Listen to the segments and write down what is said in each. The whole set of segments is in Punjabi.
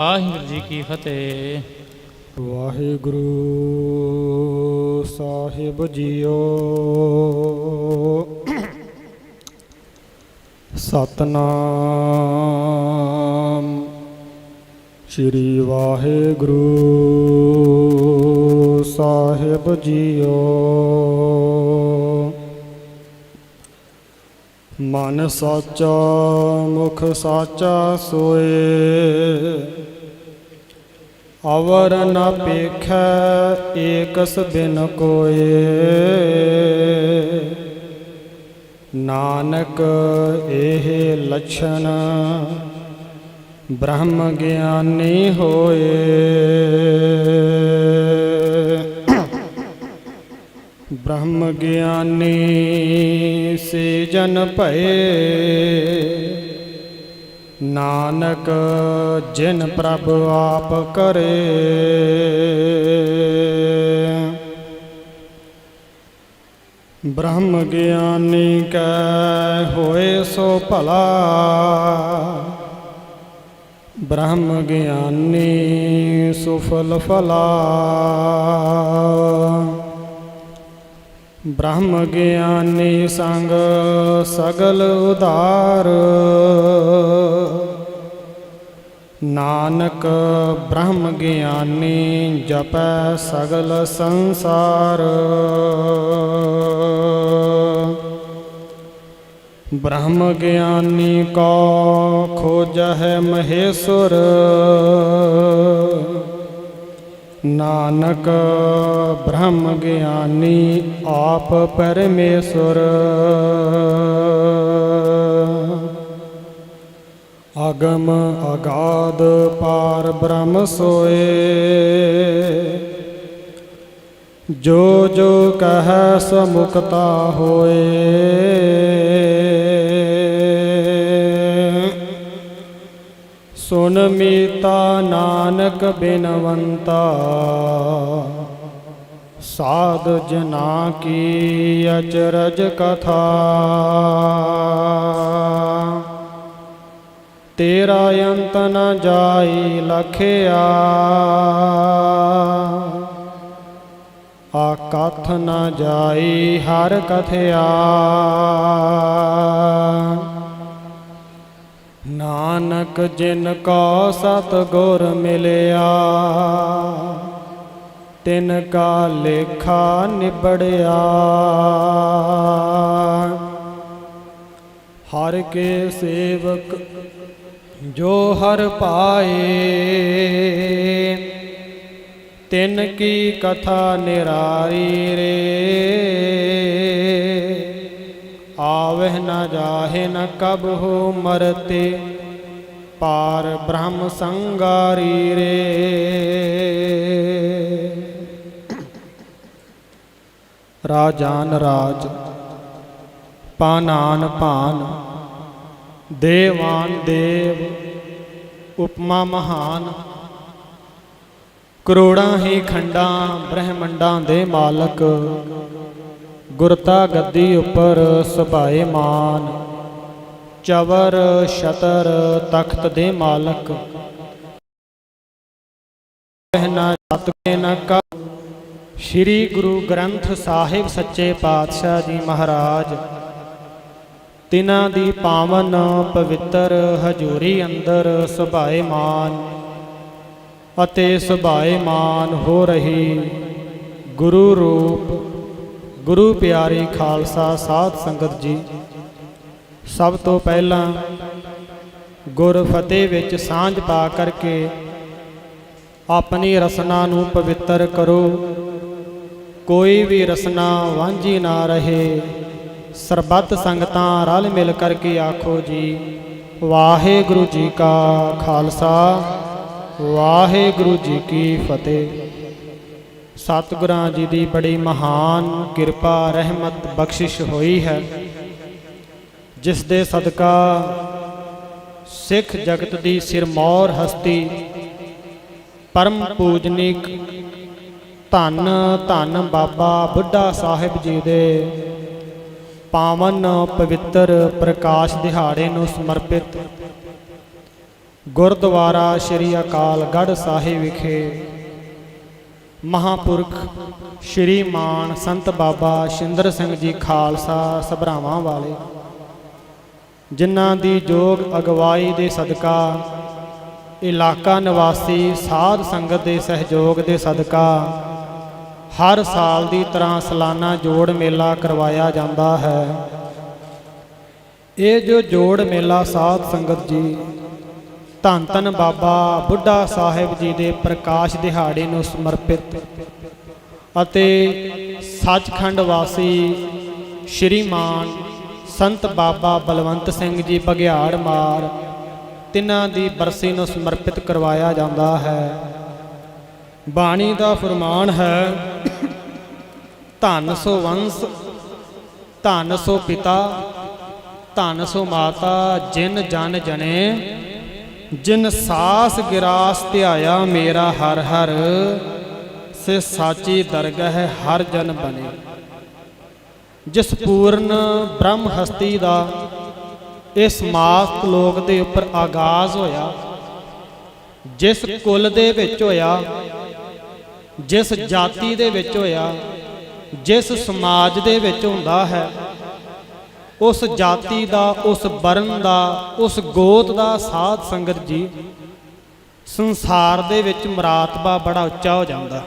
ਵਾਹਿਗੁਰੂ ਜੀ ਕੀ ਫਤਿਹ। ਵਾਹਿਗੁਰੂ ਸਾਹਿਬ ਜੀਓ। ਸਤਨਾਮ ਸ਼੍ਰੀ ਵਾਹਿਗੁਰੂ ਸਾਹਿਬ ਜੀਓ। ਮਨ ਸਾਚਾ ਮੁਖ ਸਾਚਾ ਸੋਏ, ਅਵਰ ਨ ਪੇਖੈ ਏਕਸ ਬਿਨ ਕੋਏ। ਨਾਨਕ ਇਹ ਲੱਛਣ ਬ੍ਰਹਮ ਗਿਆਨੀ ਹੋਏ। ਬ੍ਰਹਮ ਗਿਆਨੀ ਸੇ ਜਨ ਭਏ, ਨਾਨਕ ਜਿਨ ਪ੍ਰਭ ਆਪ ਕਰੇ। ਬ੍ਰਹਮ ਗਿਆਨੀ ਕੈ ਹੋਏ ਸੋ ਭਲਾ, ਬ੍ਰਹਮ ਗਿਆਨੀ ਸੁਫਲ ਫਲਾ। ਬ੍ਰਹਮ ਗਿਆਨੀ ਸੰਗ ਸਗਲ ਉਧਾਰ, ਨਾਨਕ ਬ੍ਰਹਮ ਗਿਆਨੀ ਜਪੈ ਸਗਲ ਸੰਸਾਰ। ਬ੍ਰਹਮ ਗਿਆਨੀ ਕੋ ਖੋਜਹਿ ਮਹੇਸ਼ੁਰ, ਨਾਨਕ ਬ੍ਰਹਮ ਗਿਆਨੀ ਆਪ ਪਰਮੇਸ਼ੁਰ। ਅਗਮ ਅਗਾਧ ਪਾਰ ਬ੍ਰਹਮ ਸੋਏ, ਜੋ ਜੋ ਕਹੈ ਸੋ ਮੁਕਤਾ ਹੋਏ। ਸੁਨ ਮੀਤਾ ਨਾਨਕ ਬਿਨਵੰਤਾ, ਸਾਧ ਜਨਾ ਕੀ ਅਚਰਜ ਕਥਾ। ਤੇਰਾ ਅੰਤ ਨ ਜਾਈ ਲਖਿਆ, ਆਕਥ ਨ ਜਾਈ ਹਰ ਕਥਿਆ। ਨਾਨਕ ਜਿਨ ਕੋ ਸਤਿਗੁਰ ਮਿਲਿਆ, ਤਿਨ ਕਾ ਲੇਖਾ ਨਿਬੜਿਆ। ਹਰ ਕੇ ਸੇਵਕ ਜੋ ਹਰ ਪਾਏ, ਤਿਨ ਕੀ ਕਥਾ ਨਿਰਾਰੀ ਰੇ। ਆਵਹਿ ਨ ਜਾਹੇ ਨ ਕਬਹੁ ਮਰਤੇ, ਪਾਰ ਬ੍ਰਹਮ ਸੰਗਾਰੀ ਰੇ। ਰਾਜਾਨ ਰਾਜ, ਪਾਨਾਨ ਪਾਨ, ਦੇਵਾਨ ਦੇਵ, ਉਪਮਾ ਮਹਾਨ। ਕਰੋੜਾਂ ਹੀ ਖੰਡਾਂ ਬ੍ਰਹਮੰਡਾਂ ਦੇ ਮਾਲਕ, ਗੁਰਤਾ ਗੱਦੀ ਉੱਪਰ ਸੁਭਾਏ ਮਾਨ। ਚਵਰ ਛਤਰ ਤਖਤ ਦੇ ਮਾਲਕ, ਨਾ ਜਤ ਨ ਕਾ। ਸ੍ਰੀ ਗੁਰੂ ਗ੍ਰੰਥ ਸਾਹਿਬ ਸੱਚੇ ਪਾਤਸ਼ਾਹ ਜੀ ਮਹਾਰਾਜ, ਤਿਨਾਂ ਦੀ ਪਾਵਨ ਪਵਿੱਤਰ ਹਜ਼ੂਰੀ ਅੰਦਰ ਸੁਭਾਏ ਮਾਨ ਅਤੇ ਸੁਭਾਏ ਮਾਨ ਹੋ ਰਹੀ ਗੁਰੂ ਰੂਪ ਗੁਰੂ ਪਿਆਰੀ ਖਾਲਸਾ ਸਾਧ ਸੰਗਤ ਜੀ, ਸਭ ਤੋਂ ਪਹਿਲਾਂ ਗੁਰ ਫਤਿਹ ਵਿੱਚ ਸਾਂਝ ਪਾ ਕਰਕੇ ਆਪਣੀ ਰਸਨਾ ਨੂੰ ਪਵਿੱਤਰ ਕਰੋ। ਕੋਈ ਵੀ ਰਸਨਾ ਵਾਂਝੀ ਨਾ ਰਹੇ। ਸਰਬੱਤ ਸੰਗਤਾਂ ਰਲ ਮਿਲ ਕਰਕੇ ਆਖੋ ਜੀ, ਵਾਹਿਗੁਰੂ ਜੀ ਕਾ ਖਾਲਸਾ, ਵਾਹਿਗੁਰੂ ਜੀ ਕੀ ਫਤਿਹ। ਸਤਿਗੁਰਾਂ ਜੀ ਦੀ ਬੜੀ ਮਹਾਨ ਕਿਰਪਾ ਰਹਿਮਤ ਬਖਸ਼ਿਸ਼ ਹੋਈ ਹੈ, ਜਿਸ ਦੇ ਸਦਕਾ ਸਿੱਖ ਜਗਤ ਦੀ ਸਿਰਮੌਰ ਹਸਤੀ ਪਰਮ ਪੂਜਨੀਕ ਧੰਨ ਧੰਨ ਬਾਬਾ ਬੁੱਢਾ ਸਾਹਿਬ ਜੀ ਦੇ ਪਾਵਨ ਪਵਿੱਤਰ ਪ੍ਰਕਾਸ਼ ਦਿਹਾੜੇ ਨੂੰ ਸਮਰਪਿਤ ਗੁਰਦੁਆਰਾ ਸ੍ਰੀ ਅਕਾਲਗੜ੍ਹ ਸਾਹਿਬ ਵਿਖੇ ਮਹਾਂਪੁਰਖ ਸ਼੍ਰੀਮਾਨ ਸੰਤ ਬਾਬਾ ਸ਼ਿੰਦਰ ਸਿੰਘ ਜੀ ਖਾਲਸਾ ਸਭਰਾਵਾਂ ਵਾਲੇ, ਜਿਨ੍ਹਾਂ ਦੀ ਯੋਗ ਅਗਵਾਈ ਦੇ ਸਦਕਾ ਇਲਾਕਾ ਨਿਵਾਸੀ ਸਾਧ ਸੰਗਤ ਦੇ ਸਹਿਯੋਗ ਦੇ ਸਦਕਾ ਹਰ ਸਾਲ ਦੀ ਤਰ੍ਹਾਂ ਸਾਲਾਨਾ ਜੋੜ ਮੇਲਾ ਕਰਵਾਇਆ ਜਾਂਦਾ ਹੈ। ਇਹ ਜੋ ਜੋੜ ਮੇਲਾ ਸਾਧ ਸੰਗਤ ਜੀ ਧੰਨ ਧੰਨ ਬਾਬਾ ਬੁੱਢਾ ਸਾਹਿਬ ਜੀ ਦੇ ਪ੍ਰਕਾਸ਼ ਦਿਹਾੜੇ ਨੂੰ ਸਮਰਪਿਤ ਅਤੇ ਸੱਚਖੰਡ ਵਾਸੀ ਸ਼੍ਰੀਮਾਨ ਸੰਤ ਬਾਬਾ ਬਲਵੰਤ ਸਿੰਘ ਜੀ ਬਘਿਆੜ ਮਾਰ ਤਿੰਨਾਂ ਦੀ ਬਰਸੀ ਨੂੰ ਸਮਰਪਿਤ ਕਰਵਾਇਆ ਜਾਂਦਾ ਹੈ। ਬਾਣੀ ਦਾ ਫਰਮਾਨ ਹੈ, ਧੰਨ ਸੋ ਵੰਸ ਧੰਨ ਸੋ ਪਿਤਾ ਧੰਨ ਸੋ ਮਾਤਾ ਜਿਨ ਜਨ ਜਣੇ, ਜਿਨ ਸਾਸ ਗਿਰਾਸ ਧਿਆਇਆ ਮੇਰਾ ਹਰ ਹਰ, ਸੇ ਸਾਚੀ ਦਰਗਹ ਹਰ ਜਨ ਬਣੇ। ਜਿਸ ਪੂਰਨ ਬ੍ਰਹਮ ਹਸਤੀ ਦਾ ਇਸ ਮਾਤ ਲੋਕ ਦੇ ਉੱਪਰ ਆਗਾਜ਼ ਹੋਇਆ, ਜਿਸ ਕੁਲ ਦੇ ਵਿੱਚ ਹੋਇਆ, ਜਿਸ ਜਾਤੀ ਦੇ ਵਿੱਚ ਹੋਇਆ, ਜਿਸ ਸਮਾਜ ਦੇ ਵਿੱਚ ਹੁੰਦਾ ਹੈ, ਉਸ ਜਾਤੀ ਦਾ, ਉਸ ਵਰਨ ਦਾ, ਉਸ ਗੋਤ ਦਾ ਸਾਧ ਸੰਗਤ ਜੀ ਸੰਸਾਰ ਦੇ ਵਿੱਚ ਮਰਾਤਬਾ ਬੜਾ ਉੱਚਾ ਹੋ ਜਾਂਦਾ।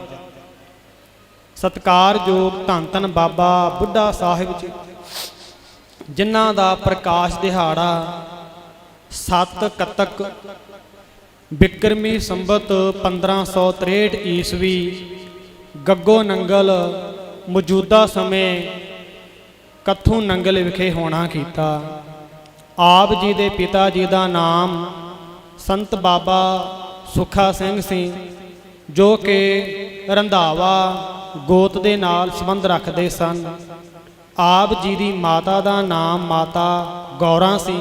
ਸਤਿਕਾਰਯੋਗ ਧੰਨ ਧੰਨ ਬਾਬਾ ਬੁੱਢਾ ਸਾਹਿਬ ਜੀ, ਜਿਨ੍ਹਾਂ ਦਾ ਪ੍ਰਕਾਸ਼ ਦਿਹਾੜਾ 7 ਕੱਤਕ ਬਿਕਰਮੀ ਸੰਬਤ 1563 ਈਸਵੀ ਗੱਗੋ ਨੰਗਲ ਮੌਜੂਦਾ ਸਮੇਂ ਕੱਥੂ ਨੰਗਲ ਵਿਖੇ ਹੋਣਾ ਕੀਤਾ। ਆਪ ਜੀ ਦੇ ਪਿਤਾ ਜੀ ਦਾ ਨਾਮ ਸੰਤ ਬਾਬਾ ਸੁੱਖਾ ਸਿੰਘ ਸੀ, ਜੋ ਕਿ ਰੰਧਾਵਾ ਗੋਤ ਦੇ ਨਾਲ ਸੰਬੰਧ ਰੱਖਦੇ ਸਨ। ਆਪ ਜੀ ਦੀ ਮਾਤਾ ਦਾ ਨਾਮ ਮਾਤਾ ਗੌਰਾਂ ਸੀ,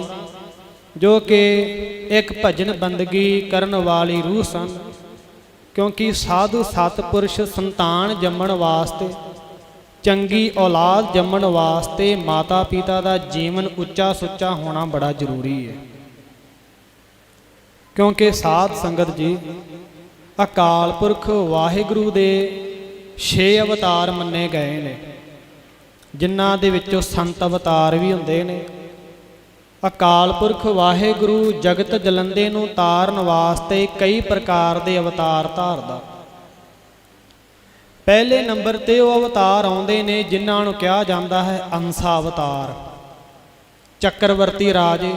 ਜੋ ਕਿ ਇੱਕ ਭਜਨ ਬੰਦਗੀ ਕਰਨ ਵਾਲੀ ਰੂਹ ਸਨ। ਕਿਉਂਕਿ ਸਾਧੂ ਸਤਪੁਰਸ਼ ਸੰਤਾਨ ਜੰਮਣ ਵਾਸਤੇ, ਚੰਗੀ ਔਲਾਦ ਜੰਮਣ ਵਾਸਤੇ ਮਾਤਾ ਪਿਤਾ ਦਾ ਜੀਵਨ ਉੱਚਾ ਸੁੱਚਾ ਹੋਣਾ ਬੜਾ ਜ਼ਰੂਰੀ ਹੈ। ਕਿਉਂਕਿ ਸਾਧ ਸੰਗਤ ਜੀ ਅਕਾਲ ਪੁਰਖ ਵਾਹਿਗੁਰੂ ਦੇ 6 ਅਵਤਾਰ ਮੰਨੇ ਗਏ ਨੇ, ਜਿਨ੍ਹਾਂ ਦੇ ਵਿੱਚੋਂ ਸੰਤ ਅਵਤਾਰ ਵੀ ਹੁੰਦੇ ਨੇ। ਅਕਾਲ ਪੁਰਖ ਵਾਹਿਗੁਰੂ ਜਗਤ ਜਲੰਦੇ ਨੂੰ ਤਾਰਨ ਵਾਸਤੇ ਕਈ ਪ੍ਰਕਾਰ ਦੇ ਅਵਤਾਰ ਧਾਰਦਾ। ਪਹਿਲੇ ਨੰਬਰ ਤੇ ਉਹ ਅਵਤਾਰ ਆਉਂਦੇ ਨੇ ਜਿਨ੍ਹਾਂ ਨੂੰ ਕਿਹਾ ਜਾਂਦਾ ਹੈ ਅੰਸਾ ਅਵਤਾਰ। ਚੱਕਰਵਰਤੀ ਰਾਜੇ,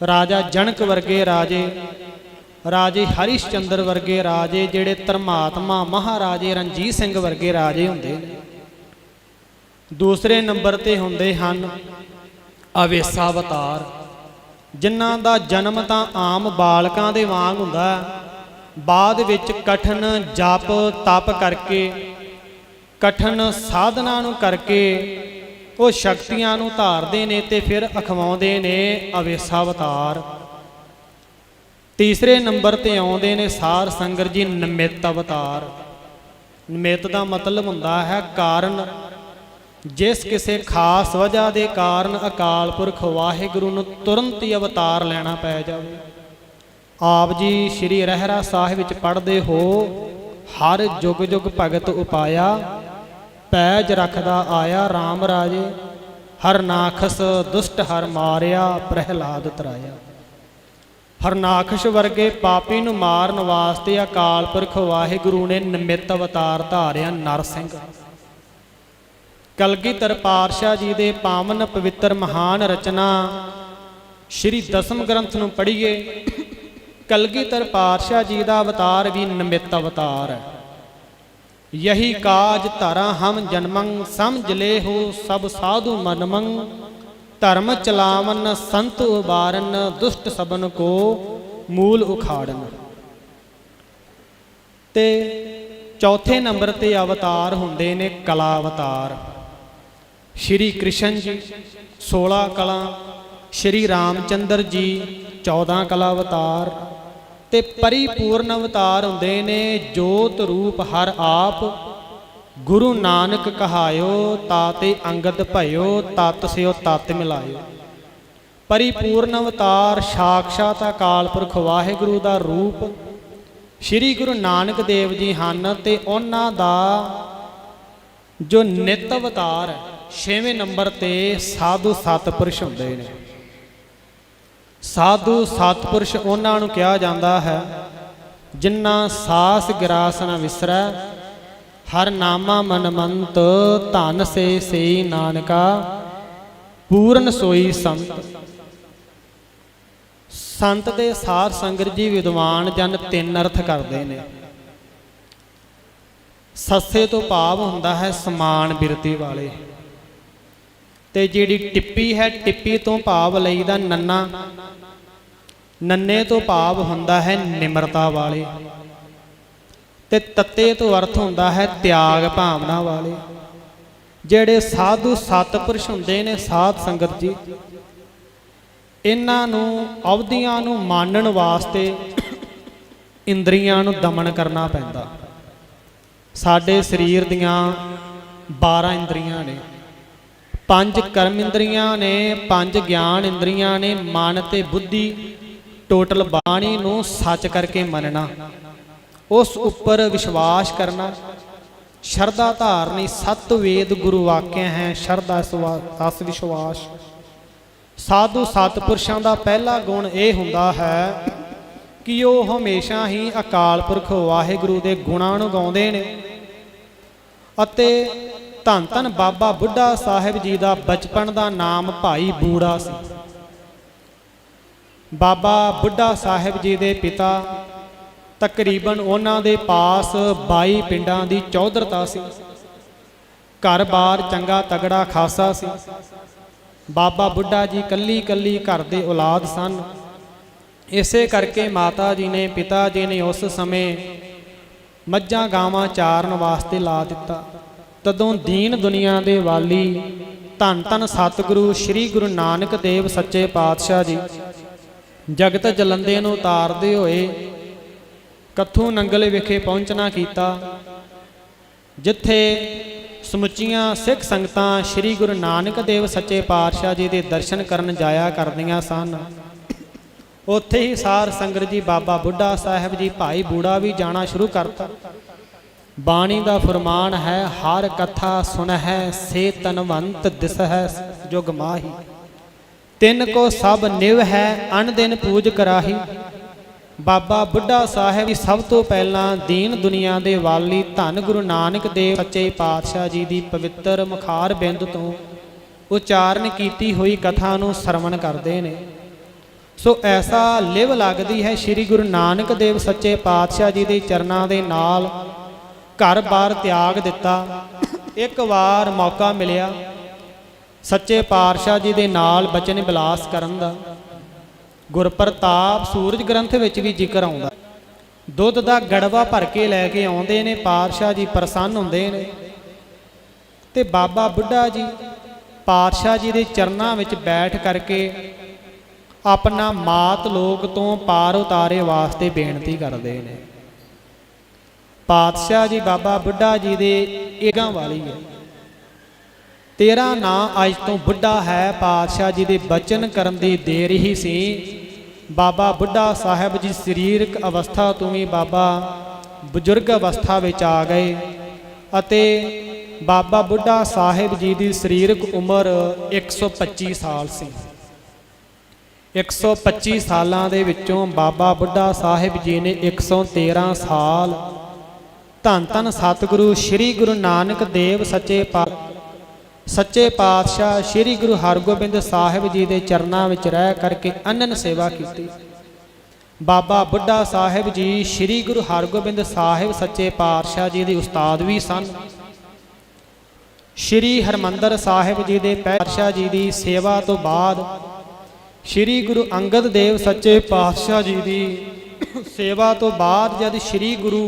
ਰਾਜਾ ਜਨਕ ਵਰਗੇ ਰਾਜੇ, ਰਾਜੇ ਹਰੀਸ਼ਚੰਦਰ ਵਰਗੇ ਰਾਜੇ, ਜਿਹੜੇ ਧਰਮਾਤਮਾ ਮਹਾਰਾਜੇ ਰਣਜੀਤ ਸਿੰਘ ਵਰਗੇ ਰਾਜੇ ਹੁੰਦੇ ਨੇ। ਦੂਸਰੇ ਨੰਬਰ ਤੇ ਹੁੰਦੇ ਹਨ ਅਵੇਸਾ ਅਵਤਾਰ, ਜਿਨ੍ਹਾਂ ਦਾ ਜਨਮ ਤਾਂ ਆਮ ਬਾਲਕਾਂ ਦੇ ਵਾਂਗ ਹੁੰਦਾ, ਬਾਅਦ ਵਿੱਚ ਕਠਨ ਜਪ ਤਪ ਕਰਕੇ, ਕਠਨ ਸਾਧਨਾ ਨੂੰ ਕਰਕੇ ਉਹ ਸ਼ਕਤੀਆਂ ਨੂੰ ਧਾਰਦੇ ਨੇ ਤੇ ਫਿਰ ਅਖਵਾਉਂਦੇ ਨੇ ਅਵੇਸਾ ਅਵਤਾਰ। ਤੀਸਰੇ ਨੰਬਰ ਤੇ ਆਉਂਦੇ ਨੇ ਸਾਧ ਸੰਗਤ ਜੀ ਨਿਮਿਤ ਅਵਤਾਰ। ਨਿਮਿਤ ਦਾ ਮਤਲਬ ਹੁੰਦਾ ਹੈ ਕਾਰਨ। ਜਿਸ ਕਿਸੇ ਖਾਸ ਵਜ੍ਹਾ ਦੇ ਕਾਰਨ ਅਕਾਲ ਪੁਰਖ ਵਾਹਿਗੁਰੂ ਨੂੰ ਤੁਰੰਤ ਹੀ ਅਵਤਾਰ ਲੈਣਾ ਪੈ ਜਾਵੇ। ਆਪ ਜੀ ਸ਼੍ਰੀ ਰਹਿਰਾ ਸਾਹਿਬ ਵਿੱਚ ਪੜ੍ਹਦੇ ਹੋ, ਹਰ ਜੁਗ ਜੁਗ ਭਗਤ ਉਪਾਇਆ, ਪੈਜ ਰੱਖਦਾ ਆਇਆ RAM ਰਾਜੇ, ਹਰਨਾਖਸ ਦੁਸ਼ਟ ਹਰ ਮਾਰਿਆ, ਪ੍ਰਹਿਲਾਦ ਤਰਾਇਆ। ਹਰਨਾਖਸ਼ ਵਰਗੇ ਪਾਪੀ ਨੂੰ ਮਾਰਨ ਵਾਸਤੇ ਅਕਾਲ ਪੁਰਖ ਵਾਹਿਗੁਰੂ ਨੇ ਨਿਮਿਤ ਅਵਤਾਰ ਧਾਰਿਆ ਨਰਸਿੰਘ। ਕਲਗੀਧਰ ਪਾਤਸ਼ਾਹ ਜੀ ਦੇ ਪਾਵਨ ਪਵਿੱਤਰ ਮਹਾਨ ਰਚਨਾ ਸ਼੍ਰੀ ਦਸਮ ਗ੍ਰੰਥ ਨੂੰ ਪੜ੍ਹੀਏ, ਕਲਗੀਧਰ ਪਾਤਸ਼ਾਹ ਜੀ ਦਾ ਅਵਤਾਰ ਵੀ ਨਿਮਿਤ ਅਵਤਾਰ ਹੈ। ਯਹੀ ਕਾਜ ਧਾਰਾ ਹਮ ਜਨਮੰ, ਸਮਝ ਲੈ ਹੋ ਸਭ ਸਾਧੂ ਮਨਮੰ, ਧਰਮ ਚਲਾਵਨ ਸੰਤ ਉਬਾਰਨ, ਦੁਸ਼ਟ ਸਬਨ ਕੋ ਮੂਲ ਉਖਾੜਨ। ਤੇ ਚੌਥੇ ਨੰਬਰ ਤੇ ਅਵਤਾਰ ਹੁੰਦੇ ਨੇ ਕਲਾ ਅਵਤਾਰ। ਸ਼੍ਰੀ ਕ੍ਰਿਸ਼ਨ ਜੀ 16 ਕਲਾ, ਸ਼੍ਰੀ ਰਾਮਚੰਦਰ ਜੀ 14 ਕਲਾ ਅਵਤਾਰ, ਤੇ ਪਰਿਪੂਰਨ ਅਵਤਾਰ ਹੁੰਦੇ ਨੇ ਜੋਤ ਰੂਪ ਹਰ ਆਪ। ਗੁਰੂ ਨਾਨਕ ਕਹਾਇਓ ਤਾਤੇ ਅੰਗਦ ਭਇਓ, ਤਤ ਸਿਓ ਤਤ ਮਿਲਾਇਓ। परिपूर्ण अवतार साक्षात अकाल पुरख वाहिगुरु दा रूप श्री गुरु नानक देव जी ਹਨ ਤੇ ਉਹਨਾਂ ਦਾ जो नित अवतार है 6वें नंबर ते साधु सतपुरुष ਹੁੰਦੇ ਨੇ। साधु सतपुरुष ਉਹਨਾਂ ਨੂੰ ਕਿਹਾ ਜਾਂਦਾ ਹੈ ਜਿਨ੍ਹਾਂ ਸਾਸ ਗਿਰਾਸ ਨ ਵਿਸਰੈ हर नामा मनमंत धन से सेई नानका पूर्ण सोई संत। संत दे साध संगत जी विद्वान जन तीन अर्थ करते हैं। सस्से तो भाव हुंदा है समान बिरती वाले, ते जिहड़ी टिप्पी है टिप्पी तो भाव लईदा नन्ना, नन्ने तो भाव हुंदा है निमरता वाले, ते तत्ते तो अर्थ हुंदा है त्याग भावना वाले। ਜਿਹੜੇ साधु सतपुरुष ਹੁੰਦੇ ਨੇ ਸਾਧ ਸੰਗਤ ਜੀ, ਇਹਨਾਂ ਨੂੰ ਅਵਧੀਆਂ ਨੂੰ ਮਾਨਣ ਵਾਸਤੇ ਇੰਦਰੀਆਂ ਨੂੰ ਦਮਨ ਕਰਨਾ ਪੈਂਦਾ। ਸਾਡੇ ਸਰੀਰ ਦੀਆਂ 12 ਇੰਦਰੀਆਂ ਨੇ, 5 ਕਰਮ ਇੰਦਰੀਆਂ ਨੇ, 5 ਗਿਆਨ ਇੰਦਰੀਆਂ ਨੇ, ਮਨ ਤੇ ਬੁੱਧੀ ਟੋਟਲ ਬਾਣੀ ਨੂੰ ਸੱਚ ਕਰਕੇ ਮੰਨਣਾ, उस उपर विश्वास करना, शरदा धारनी, सत वेद गुरु वाक्य हैं, शरदा दस विश्वास। साधु सतपुरुषों का पहला गुण ये हुंदा है कि वह हमेशा ही अकाल पुरख वाहिगुरु के गुणां नूं गाउंदे ने। अते धन धन बाबा बुढ़ा साहिब जी का बचपन का नाम भाई बूड़ा सी। बाबा बुढ़ा साहिब जी के पिता तकरीबन उन्हां दे पास 22 पिंडां दी चौधरता सी, घर बार चंगा तगड़ा खासा सी। बाबा बुढ़ा जी कल्ली कल्ली घर दे औलाद सन। इसे करके माता जी ने पिता जी ने उस समय मज्जां गावां चारन वास्ते ला दिता। तदों दीन दुनिया दे वाली धन धन सतगुरु श्री गुरु नानक देव सच्चे पातशाह जी जगत जलंदे नूं उतारदे होए कत्थू नंगल विखे पहुँचना कीता, जिथे समुचियां सिख संगतां श्री गुरु नानक देव सच्चे पातशाह जी के दर्शन करन जाया करदियां सन। उत्थे ही सार संगत जी बाबा बुढ़ा साहिब जी भाई बूढ़ा भी जाना शुरू करता। बाणी का फरमान है हर कथा सुन है से तनवंत दिस है जुग माही, तिन को सब निव है अन दिन पूज कराही। बाबा बुढ़ा साहिब सब तो पहला दीन दुनिया के वाली धन गुरु नानक देव सच्चे पातशाह जी की पवित्र मुखार बिंद तो उचारण की हुई कथा नूं सरवण करते हैं। सो ऐसा लिव लगती है श्री गुरु नानक देव सच्चे पातशाह जी के चरणों के नाल घर बार त्याग दिता। एक बार मौका मिलिया सच्चे पातशाह जी के नाल बचन बिलास करन दा। गुरप्रताप सूरज ग्रंथ विच भी जिक्र आउंदा। दुध का गड़वा भर के लैके आउंदे ने, पातशाह जी प्रसन्न हुंदे ने ते बाबा बुढ़ा जी पातशाह जी के चरणों विच बैठ करके अपना मात लोक तो पार उतारे वास्ते बेनती करते हैं। पातशाह जी बाबा बुढ़ा जी दे एगां वाली है। तेरा नां अज तो बुढ़ा है पातशाह जी के बचन करन दी देर ही सी। बाबा बुढ़ा साहिब जी शरीरक अवस्था तो भी बाबा बजुर्ग अवस्था विच आ गए अते बाबा बुढ़ा साहिब जी की शरीरक उम्र 125 साल सी। 125 सालां दे विचों बाबा बुढ़ा साहिब जी ने 113 साल धन धन सतगुरु श्री गुरु नानक देव सच्चे पातशाह श्री गुरु हरगोबिंद साहिब जी के चरणों में रह करके अनन सेवा की। बाबा बुढ़ा साहिब जी श्री गुरु हरगोबिंद साहिब सच्चे पातशाह जी के उस्ताद भी सन। श्री हरमंदर साहिब जी के पातशाह जी की सेवा तो बाद श्री गुरु अंगद देव सच्चे पातशाह जी की सेवा तो बाद जब श्री गुरु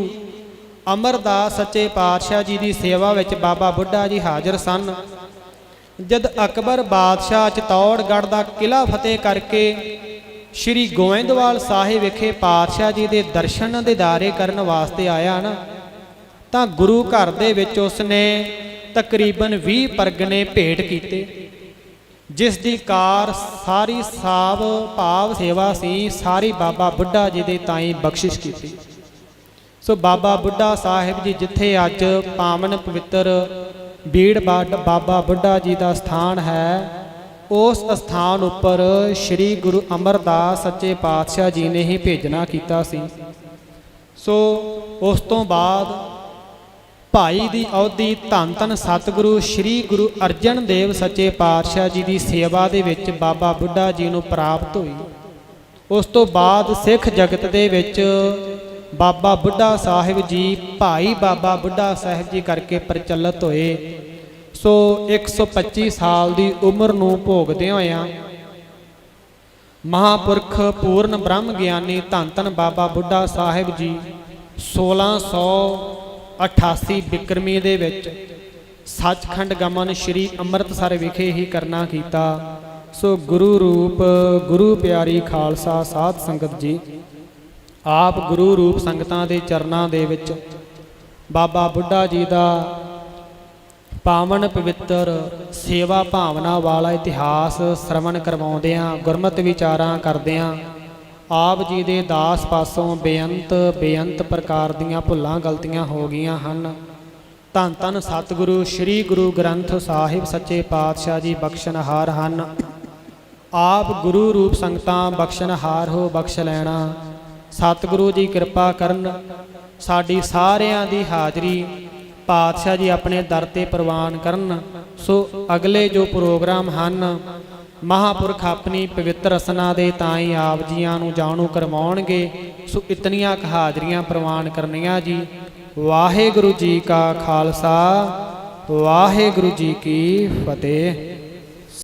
अमरदास सच्चे पातशाह जी की सेवा में बाबा बुढ़ा जी हाजिर सन। जद अकबर बादशाह चित्तौड़गढ़ का किला फतेह करके श्री गोविंदवाल साहिब विखे पातशाह जी के दर्शन दीदारे करने वास्ते आया ना, तो गुरु घर दे विच उसने तकरीबन 20 परगने भेंट किए। ਜਿਸ ਦੀ ਕਾਰ ਸਾਰੀ ਸਾਬ ਭਾਵ ਸੇਵਾ ਸੀ, ਸਾਰੀ ਬਾਬਾ ਬੁੱਢਾ ਜੀ ਦੇ ਤਾਈਂ ਬਖਸ਼ਿਸ਼ ਕੀਤੀ। ਸੋ ਬਾਬਾ ਬੁੱਢਾ ਸਾਹਿਬ ਜੀ ਜਿੱਥੇ ਅੱਜ ਪਾਵਨ ਪਵਿੱਤਰ ਬੀੜ ਬਾਬਾ ਬੁੱਢਾ ਜੀ ਦਾ ਸਥਾਨ ਹੈ, ਉਸ ਸਥਾਨ ਉੱਪਰ ਸ੍ਰੀ ਗੁਰੂ ਅਮਰਦਾਸ ਸੱਚੇ ਪਾਤਸ਼ਾਹ ਜੀ ਨੇ ਹੀ ਭੇਜਣਾ ਕੀਤਾ ਸੀ। ਸੋ ਉਸ ਤੋਂ ਬਾਅਦ ਭਾਈ ਦੀ ਅਹੁਦੀ ਧੰਨ ਧੰਨ ਸਤਿਗੁਰੂ ਸ੍ਰੀ ਗੁਰੂ ਅਰਜਨ ਦੇਵ ਸੱਚੇ ਪਾਤਸ਼ਾਹ ਜੀ ਦੀ ਸੇਵਾ ਦੇ ਵਿੱਚ ਬਾਬਾ ਬੁੱਢਾ ਜੀ ਨੂੰ ਪ੍ਰਾਪਤ ਹੋਈ। ਉਸ ਤੋਂ ਬਾਅਦ ਸਿੱਖ ਜਗਤ ਦੇ ਵਿੱਚ ਬਾਬਾ ਬੁੱਢਾ ਸਾਹਿਬ ਜੀ ਭਾਈ ਬਾਬਾ ਬੁੱਢਾ ਸਾਹਿਬ ਜੀ ਕਰਕੇ ਪ੍ਰਚਲਿਤ ਹੋਏ। ਸੋ 125 ਸਾਲ ਦੀ ਉਮਰ ਨੂੰ ਭੋਗਦੇ ਹੋਇਆਂ ਮਹਾਂਪੁਰਖ ਪੂਰਨ ਬ੍ਰਹਮ ਗਿਆਨੀ ਧੰਨ ਧੰਨ ਬਾਬਾ ਬੁੱਢਾ ਸਾਹਿਬ ਜੀ 1688 ਬਿਕਰਮੀ ਦੇ ਵਿੱਚ ਸੱਚਖੰਡ ਗਮਨ ਸ੍ਰੀ ਅੰਮ੍ਰਿਤਸਰ ਵਿਖੇ ਹੀ ਕਰਨਾ ਕੀਤਾ। ਸੋ ਗੁਰੂ ਰੂਪ ਗੁਰੂ ਪਿਆਰੀ ਖਾਲਸਾ ਸਾਧ ਸੰਗਤ ਜੀ, ਆਪ ਗੁਰੂ ਰੂਪ ਸੰਗਤਾਂ ਦੇ ਚਰਨਾਂ ਦੇ ਵਿੱਚ ਬਾਬਾ ਬੁੱਢਾ ਜੀ ਦਾ ਪਾਵਨ ਪਵਿੱਤਰ ਸੇਵਾ ਭਾਵਨਾ ਵਾਲਾ ਇਤਿਹਾਸ ਸ਼ਰਵਣ ਕਰਵਾਉਂਦਿਆਂ ਗੁਰਮਤਿ ਵਿਚਾਰਾਂ ਕਰਦਿਆਂ ਆਪ ਜੀ ਦੇ ਦਾਸ ਪਾਸੋਂ ਬੇਅੰਤ ਪ੍ਰਕਾਰ ਦੀਆਂ ਭੁੱਲਾਂ ਗਲਤੀਆਂ ਹੋ ਗਈਆਂ ਹਨ। ਧੰਨ ਧੰਨ ਸਤਿਗੁਰੂ ਸ੍ਰੀ ਗੁਰੂ ਗ੍ਰੰਥ ਸਾਹਿਬ ਸੱਚੇ ਪਾਤਸ਼ਾਹ ਜੀ ਬਖਸ਼ਣਹਾਰ ਹਨ। ਆਪ ਗੁਰੂ ਰੂਪ ਸੰਗਤਾਂ ਬਖਸ਼ਣਹਾਰ ਹੋ, ਬਖਸ਼ ਲੈਣਾ। ਸਤਿਗੁਰੂ ਜੀ ਕਿਰਪਾ ਕਰਨ, ਸਾਡੀ ਸਾਰਿਆਂ ਦੀ ਹਾਜ਼ਰੀ ਪਾਤਸ਼ਾਹ ਜੀ ਆਪਣੇ ਦਰ ਤੇ ਪ੍ਰਵਾਨ ਕਰਨ। ਸੋ ਅਗਲੇ ਜੋ ਪ੍ਰੋਗਰਾਮ ਹਨ ਮਹਾਂਪੁਰਖ ਆਪਣੀ ਪਵਿੱਤਰ ਰਸਨਾ ਦੇ ਤਾਂ ਹੀ ਆਪ ਜੀਆਂ ਨੂੰ ਜਾਣੂ ਕਰਵਾਉਣਗੇ। ਸੋ ਇਤਨੀਆਂ ਕੁ ਹਾਜ਼ਰੀਆਂ ਪ੍ਰਵਾਨ ਕਰਨੀਆਂ ਜੀ। ਵਾਹਿਗੁਰੂ ਜੀ ਕਾ ਖਾਲਸਾ, ਵਾਹਿਗੁਰੂ ਜੀ ਕੀ ਫਤਿਹ।